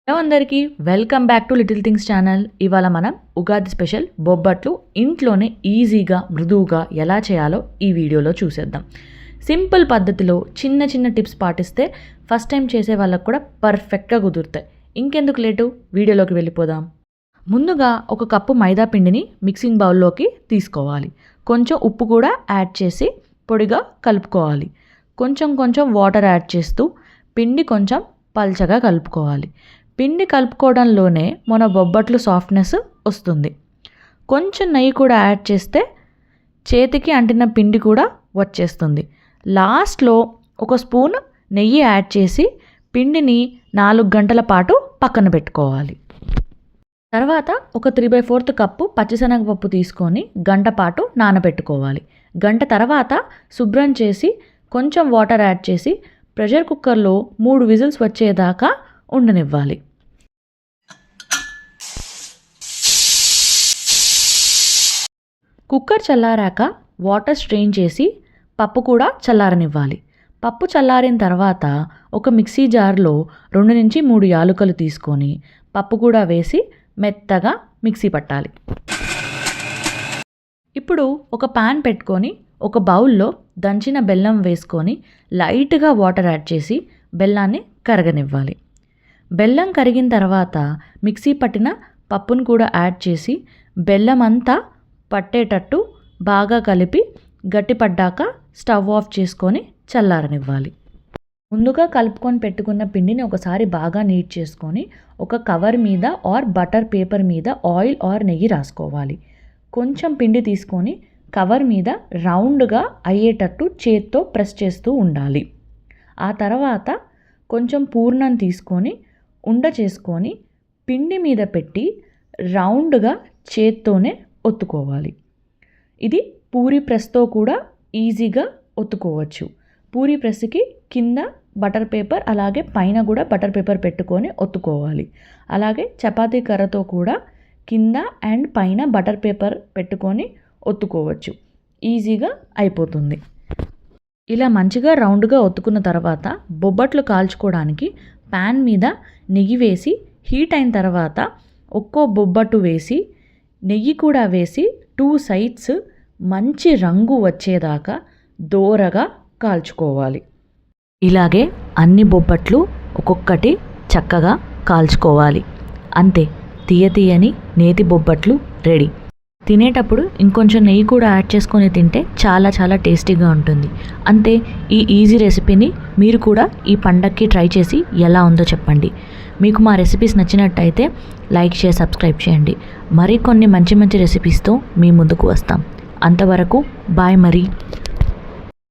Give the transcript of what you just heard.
Hello అందరికీ welcome back to little things channel. ఇవాళ మనం ఉగాది స్పెషల్ బొబ్బట్లు ఇంట్లోనే ఈజీగా మృదువుగా ఎలా చేయాలో ఈ వీడియోలో చూసేద్దాం. సింపుల్ పద్ధతిలో చిన్న చిన్న టిప్స్ పాటిస్తే ఫస్ట్ టైం చేసే వాళ్ళకు కూడా పర్ఫెక్ట్గా కుదురుతాయి. ఇంకెందుకు లేటు, వీడియోలోకి వెళ్ళిపోదాం. ముందుగా ఒక కప్పు మైదా పిండిని మిక్సింగ్ బౌల్లోకి తీసుకోవాలి. కొంచెం ఉప్పు కూడా యాడ్ చేసి పొడిగా కలుపుకోవాలి. కొంచెం కొంచెం వాటర్ యాడ్ చేస్తూ పిండి కొంచెం పల్చగా కలుపుకోవాలి. పిండి కలుపుకోవడంలోనే మన బొబ్బట్లు సాఫ్ట్నెస్ వస్తుంది. కొంచెం నెయ్యి కూడా యాడ్ చేస్తే చేతికి అంటిన పిండి కూడా వచ్చేస్తుంది. లాస్ట్లో ఒక స్పూన్ నెయ్యి యాడ్ చేసి పిండిని 4 గంటల పాటు పక్కన పెట్టుకోవాలి. తర్వాత ఒక 3/4 కప్పు పచ్చిశనగపప్పు తీసుకొని గంట పాటు నానబెట్టుకోవాలి. గంట తర్వాత శుభ్రం చేసి కొంచెం వాటర్ యాడ్ చేసి ప్రెషర్ కుక్కర్లో 3 విజిల్స్ వచ్చేదాకా ఉండనివ్వాలి. కుక్కర్ చల్లారాక వాటర్ స్ట్రెయిన్ చేసి పప్పు కూడా చల్లారనివ్వాలి. పప్పు చల్లారిన తర్వాత ఒక మిక్సీ జార్లో 2 నుంచి 3 యాలకులు తీసుకొని పప్పు కూడా వేసి మెత్తగా మిక్సీ పట్టాలి. ఇప్పుడు ఒక పాన్ పెట్టుకొని ఒక బౌల్లో దంచిన బెల్లం వేసుకొని లైట్గా వాటర్ యాడ్ చేసి బెల్లాన్ని కరగనివ్వాలి. బెల్లం కరిగిన తర్వాత మిక్సీ పట్టిన పప్పును కూడా యాడ్ చేసి బెల్లం అంతా పట్టేటట్టు బాగా కలిపి గట్టిపడ్డాక స్టవ్ ఆఫ్ చేసుకొని చల్లారనివ్వాలి. ముందుగా కలుపుకొని పెట్టుకున్న పిండిని ఒకసారి బాగా నీట్ చేసుకొని ఒక కవర్ మీద ఆర్ బటర్ పేపర్ మీద ఆయిల్ ఆర్ నెయ్యి రాసుకోవాలి. కొంచెం పిండి తీసుకొని కవర్ మీద రౌండ్గా అయ్యేటట్టు చేత్తో ప్రెస్ చేస్తూ ఉండాలి. ఆ తర్వాత కొంచెం పూర్ణం తీసుకొని ఉండ చేసుకొని పిండి మీద పెట్టి రౌండ్గా చేత్తోనే ఒత్తుకోవాలి. ఇది పూరీ ప్రెస్తో కూడా ఈజీగా ఒత్తుకోవచ్చు. పూరీ ప్రెస్కి కింద బటర్ పేపర్ అలాగే పైన కూడా బటర్ పేపర్ పెట్టుకొని ఒత్తుకోవాలి. అలాగే చపాతీ కర్రతో కూడా కింద అండ్ పైన బటర్ పేపర్ పెట్టుకొని ఒత్తుకోవచ్చు. ఈజీగా అయిపోతుంది. ఇలా మంచిగా రౌండ్గా ఒత్తుకున్న తర్వాత బొబ్బట్లు కాల్చుకోవడానికి ప్యాన్ మీద నెయ్యి వేసి హీట్ అయిన తర్వాత ఒక్కో బొబ్బట్టు వేసి నెయ్యి కూడా వేసి 2 సైడ్స్ మంచి రంగు వచ్చేదాకా దోరగా కాల్చుకోవాలి. ఇలాగే అన్ని బొబ్బట్లు ఒక్కొక్కటి చక్కగా కాల్చుకోవాలి. అంతే, తీయని నేతి బొబ్బట్లు రెడీ. తినేటప్పుడు ఇంకొంచెం నెయ్యి కూడా యాడ్ చేసుకొని తింటే చాలా చాలా టేస్టీగా ఉంటుంది. అంతే, ఈ ఈజీ రెసిపీని మీరు కూడా ఈ పండక్కి ట్రై చేసి ఎలా ఉందో చెప్పండి. మీకు మా రెసిపీస్ నచ్చినట్టయితే లైక్ షేర్ సబ్స్క్రైబ్ చేయండి. మరికొన్ని మంచి మంచి రెసిపీస్తో మీ ముందుకు వస్తాం. అంతవరకు బాయ్ మరి.